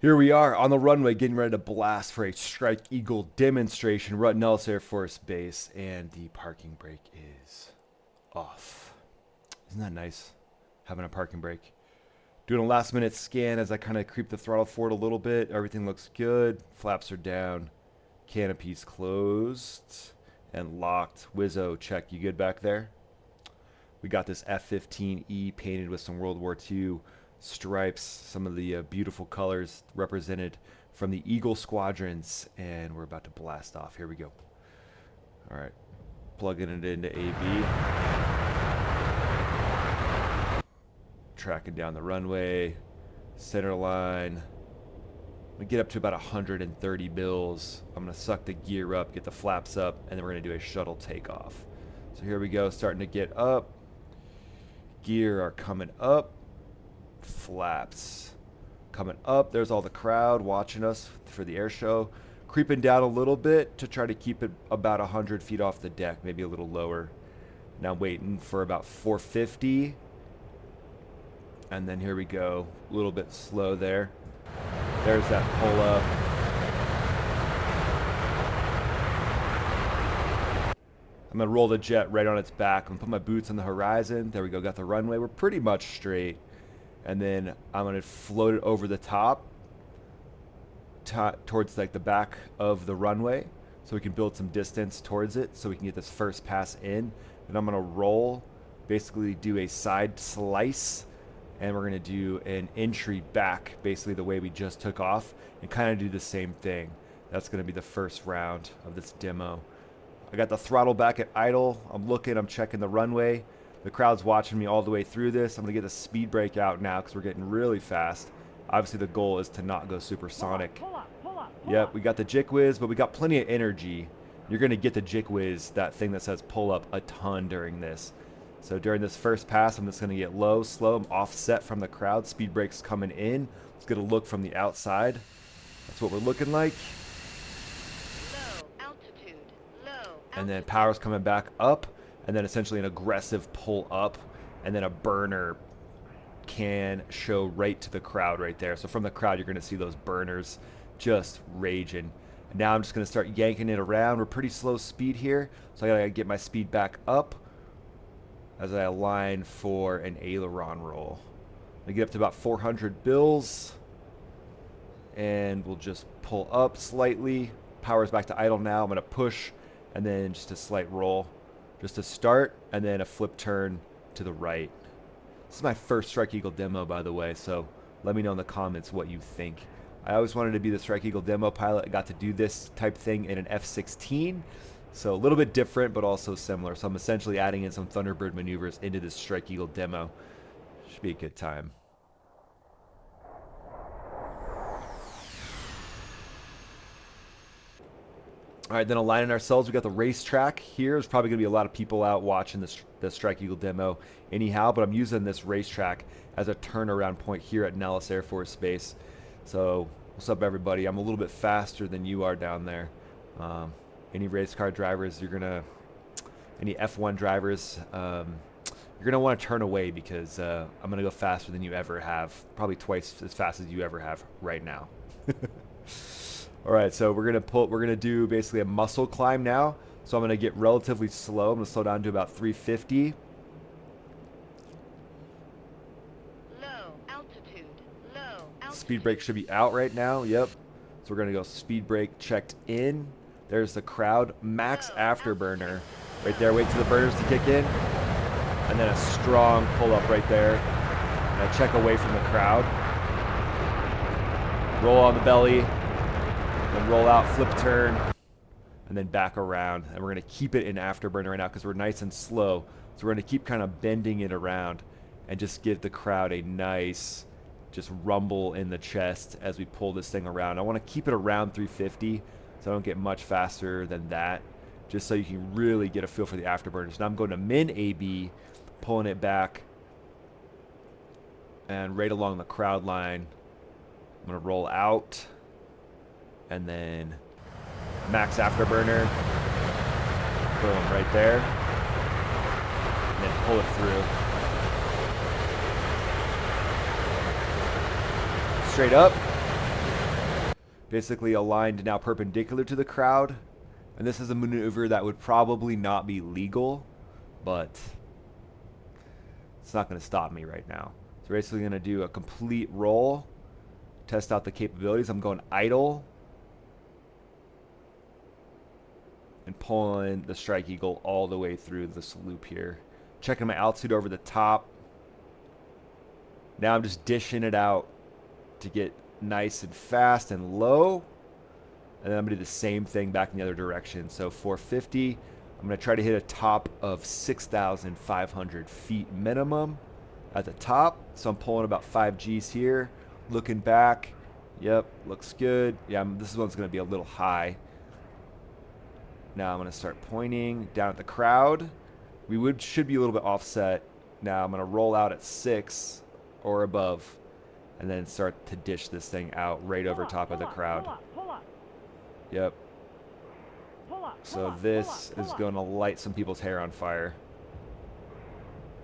Here we are on the runway getting ready to blast for a Strike Eagle demonstration. We're at Nellis Air Force Base and the parking brake is off. Isn't that nice, having a parking brake? Doing a last minute scan as I kind of creep the throttle forward a little bit. Everything looks good. Flaps are down. Canopy's closed and locked. Wizzo, check. You good back there? We got this F-15E painted with some World War II stripes, some of the beautiful colors represented from the Eagle squadrons, and we're about to blast off. Here we go. All right, plugging it into AB. Tracking down the runway, center line. We get up to about 130 mils. I'm gonna suck the gear up, get the flaps up, and then we're gonna do a shuttle takeoff. So here we go, starting to get up. Gear are coming up. Flaps coming up. There's all the crowd watching us for the air show. Creeping down a little bit to try to keep it about 100 feet off the deck, maybe a little lower. Now waiting for about 450. And then here we go. A little bit slow there. There's that pull up. I'm going to roll the jet right on its back. I'm going to put my boots on the horizon. There we go. Got the runway. We're pretty much straight. And then I'm going to float it over the top towards like the back of the runway so we can build some distance towards it so we can get this first pass in. And I'm going to roll, basically do a side slice, and we're going to do an entry back, basically the way we just took off, and kind of do the same thing. That's going to be the first round of this demo. I got the throttle back at idle. I'm looking, I'm checking the runway. The crowd's watching me all the way through this. I'm going to get the speed brake out now because we're getting really fast. Obviously, the goal is to not go supersonic. Pull up. Yep, we got the Jick Whiz, but we got plenty of energy. You're going to get the Jick Whiz, that thing that says pull up, a ton during this. So during this first pass, I'm just going to get low, slow. I'm offset from the crowd. Speed brake's coming in. Let's get a look from the outside. That's what we're looking like. And then power's coming back up, and then essentially an aggressive pull up, and then a burner can show right to the crowd right there. So from the crowd, you're going to see those burners just raging. And now I'm just going to start yanking it around. We're pretty slow speed here, so I got to get my speed back up as I align for an aileron roll. I get up to about 400 bills, and we'll just pull up slightly. Power's back to idle now. I'm going to push, and then just a slight roll, just to start, and then a flip turn to the right. This is my first Strike Eagle demo, by the way, so let me know in the comments what you think. I always wanted to be the Strike Eagle demo pilot. I got to do this type thing in an F-16, so a little bit different, but also similar. So I'm essentially adding in some Thunderbird maneuvers into this Strike Eagle demo. Should be a good time. All right, then aligning ourselves, we got the racetrack here. There's probably going to be a lot of people out watching the Strike Eagle demo anyhow, but I'm using this racetrack as a turnaround point here at Nellis Air Force Base. So what's up, everybody? I'm a little bit faster than you are down there. Any race car drivers, any F1 drivers, you're going to want to turn away because I'm going to go faster than you ever have, probably twice as fast as you ever have right now. All right, so we're gonna do basically a muscle climb now. So I'm gonna get relatively slow. I'm gonna slow down to about 350. Low altitude. Speed brake should be out right now. Yep. So we're gonna go speed brake checked in. There's the crowd. Max afterburner right there. Wait for the burners to kick in, and then a strong pull up right there. And I check away from the crowd. Roll on the belly. Then roll out, flip turn, and then back around. And we're going to keep it in afterburner right now because we're nice and slow. So we're going to keep kind of bending it around and just give the crowd a nice just rumble in the chest as we pull this thing around. I want to keep it around 350 so I don't get much faster than that, just so you can really get a feel for the afterburners. Now I'm going to min AB, pulling it back and right along the crowd line. I'm going to roll out. And then max afterburner, boom, right there, and then pull it through. Straight up, basically aligned now perpendicular to the crowd. And this is a maneuver that would probably not be legal, but it's not going to stop me right now. So we're basically going to do a complete roll, test out the capabilities. I'm going idle and pulling the Strike Eagle all the way through this loop here. Checking my altitude over the top. Now I'm just dishing it out to get nice and fast and low. And then I'm going to do the same thing back in the other direction. So 450, I'm going to try to hit a top of 6,500 feet minimum at the top. So I'm pulling about 5 Gs here. Looking back. Yep, looks good. Yeah, this one's going to be a little high. Now I'm going to start pointing down at the crowd. We should be a little bit offset. Now I'm going to roll out at 6 or above and then start to dish this thing out right over top of the crowd. Yep. So this is going to light some people's hair on fire.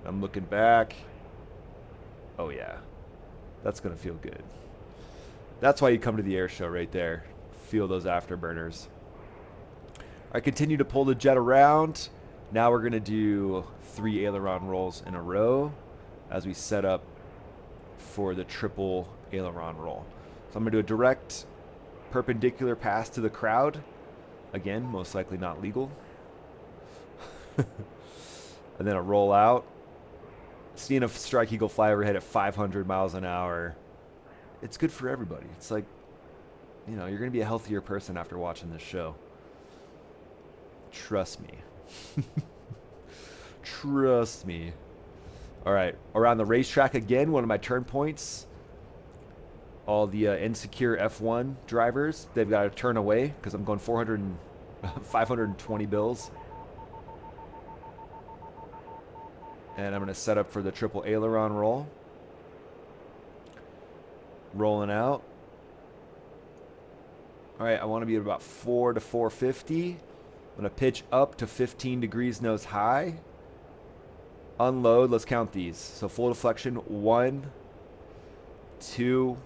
I'm looking back. Oh yeah. That's going to feel good. That's why you come to the air show right there. Feel those afterburners. I continue to pull the jet around. Now we're going to do 3 aileron rolls in a row as we set up for the triple aileron roll. So I'm going to do a direct perpendicular pass to the crowd. Again, most likely not legal. And then a roll out. Seeing a Strike Eagle fly overhead at 500 miles an hour, it's good for everybody. It's like, you know, you're going to be a healthier person after watching this show. Trust me. Trust me. All right, around the racetrack again, one of my turn points. All the insecure F1 drivers, they've got to turn away because I'm going 520 bills. And I'm going to set up for the triple aileron roll. Rolling out. All right, I want to be at about 4 to 450. I'm going to pitch up to 15 degrees nose high. Unload, let's count these. So full deflection, 1, 2,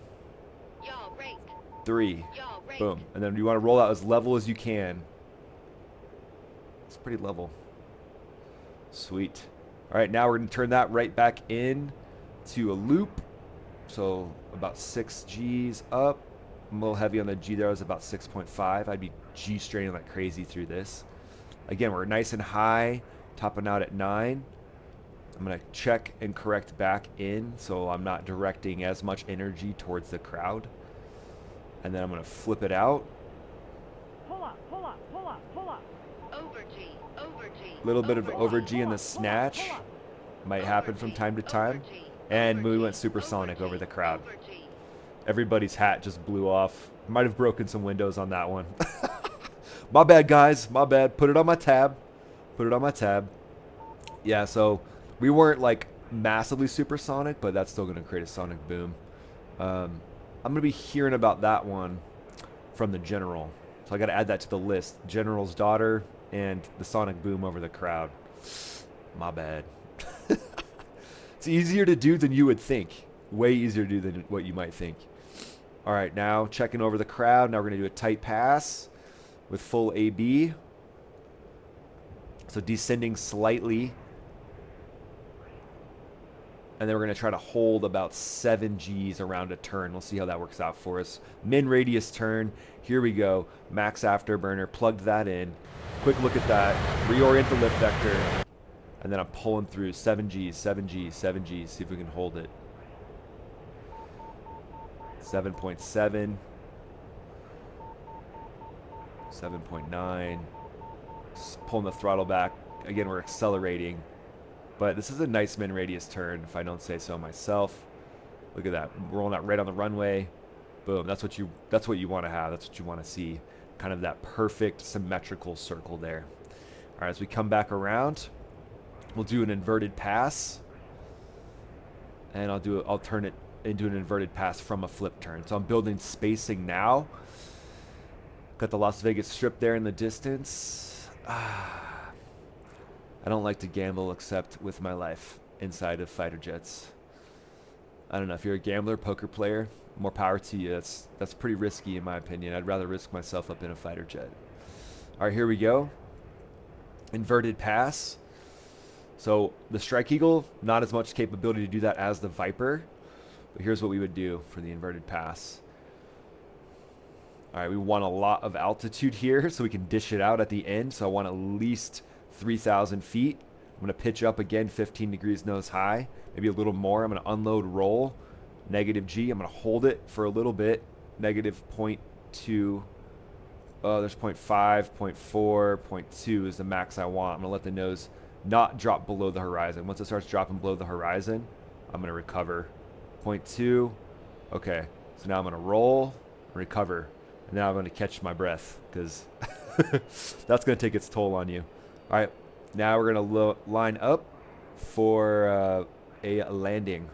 3. Boom. And then you want to roll out as level as you can. It's pretty level. Sweet. All right, now we're going to turn that right back in to a loop. So about 6 Gs up. I'm a little heavy on the G there. I was about 6.5. I'd be G straining like crazy through this. Again, we're nice and high, topping out at 9. I'm going to check and correct back in so I'm not directing as much energy towards the crowd. And then I'm going to flip it out. Pull up, pull up, pull up, pull up. Over G, over G. A little bit of over G in the snatch. Might happen from time to time. And we went supersonic over the crowd. Everybody's hat just blew off. Might have broken some windows on that one. My bad, guys. My bad. Put it on my tab. Put it on my tab. Yeah, so we weren't like massively supersonic, but that's still going to create a sonic boom. I'm going to be hearing about that one from the General. So I got to add that to the list. General's daughter and the sonic boom over the crowd. My bad. It's easier to do than you would think. Way easier to do than what you might think. All right, now checking over the crowd. Now we're going to do a tight pass with full AB. So descending slightly. And then we're going to try to hold about 7 Gs around a turn. We'll see how that works out for us. Min radius turn. Here we go. Max afterburner. Plugged that in. Quick look at that. Reorient the lift vector. And then I'm pulling through 7 Gs, 7 Gs, 7 Gs. See if we can hold it. 7.7. 7.9. Pulling the throttle back. Again, we're accelerating. But this is a nice min radius turn, if I don't say so myself. Look at that. Rolling out right on the runway. Boom. That's what you want to have. That's what you want to see. Kind of that perfect symmetrical circle there. All right, as we come back around, we'll do an inverted pass. And I'll turn it into an inverted pass from a flip turn. So I'm building spacing now. Got the Las Vegas Strip there in the distance. I don't like to gamble except with my life inside of fighter jets. I don't know if you're a gambler, poker player. More power to you. That's pretty risky in my opinion. I'd rather risk myself up in a fighter jet. All right, here we go. Inverted pass. So the Strike Eagle, not as much capability to do that as the Viper. But here's what we would do for the inverted pass. All right, we want a lot of altitude here so we can dish it out at the end. So I want at least 3,000 feet. I'm going to pitch up again, 15 degrees nose high, maybe a little more. I'm going to unload roll, negative G. I'm going to hold it for a little bit, negative 0.2. There's 0.5, 0.4, 0.2 is the max I want. I'm going to let the nose not drop below the horizon. Once it starts dropping below the horizon, I'm going to recover. 0.2. Okay, so now I'm going to roll, recover, and now I'm going to catch my breath because that's going to take its toll on you. All right, now we're going to line up for a landing.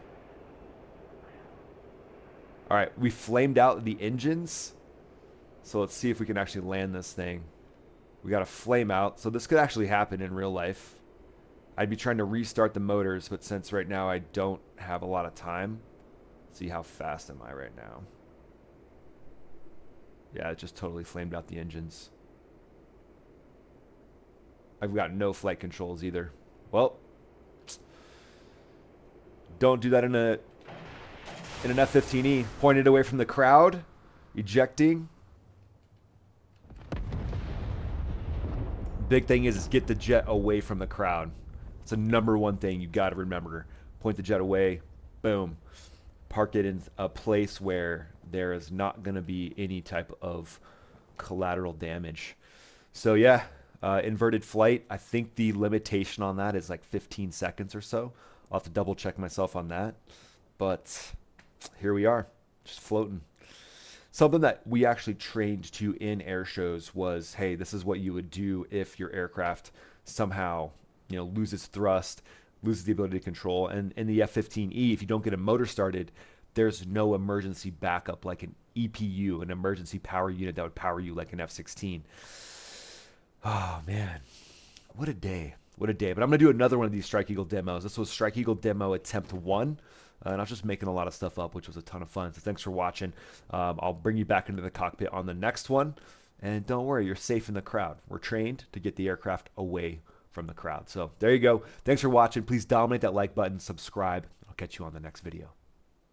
All right, we flamed out the engines, so let's see if we can actually land this thing. We got a flame out, so this could actually happen in real life. I'd be trying to restart the motors, but since right now I don't have a lot of time, let's see how fast am I right now. Yeah, it just totally flamed out the engines. I've got no flight controls either. Well, don't do that in an F-15E. Pointed away from the crowd, ejecting. Big thing is get the jet away from the crowd. It's the #1 thing you got to remember. Point the jet away, boom. Park it in a place where there is not going to be any type of collateral damage. So yeah, inverted flight. I think the limitation on that is like 15 seconds or so. I'll have to double check myself on that. But here we are, just floating. Something that we actually trained to in air shows was, hey, this is what you would do if your aircraft somehow, loses thrust, loses the ability to control. And in the F-15E, if you don't get a motor started, there's no emergency backup like an EPU, an emergency power unit that would power you like an F-16. Oh, man. What a day. What a day. But I'm going to do another one of these Strike Eagle demos. This was Strike Eagle Demo Attempt 1. And I was just making a lot of stuff up, which was a ton of fun. So thanks for watching. I'll bring you back into the cockpit on the next one. And don't worry, you're safe in the crowd. We're trained to get the aircraft away from the crowd. So there you go. Thanks for watching. Please dominate that like button, subscribe. I'll catch you on the next video.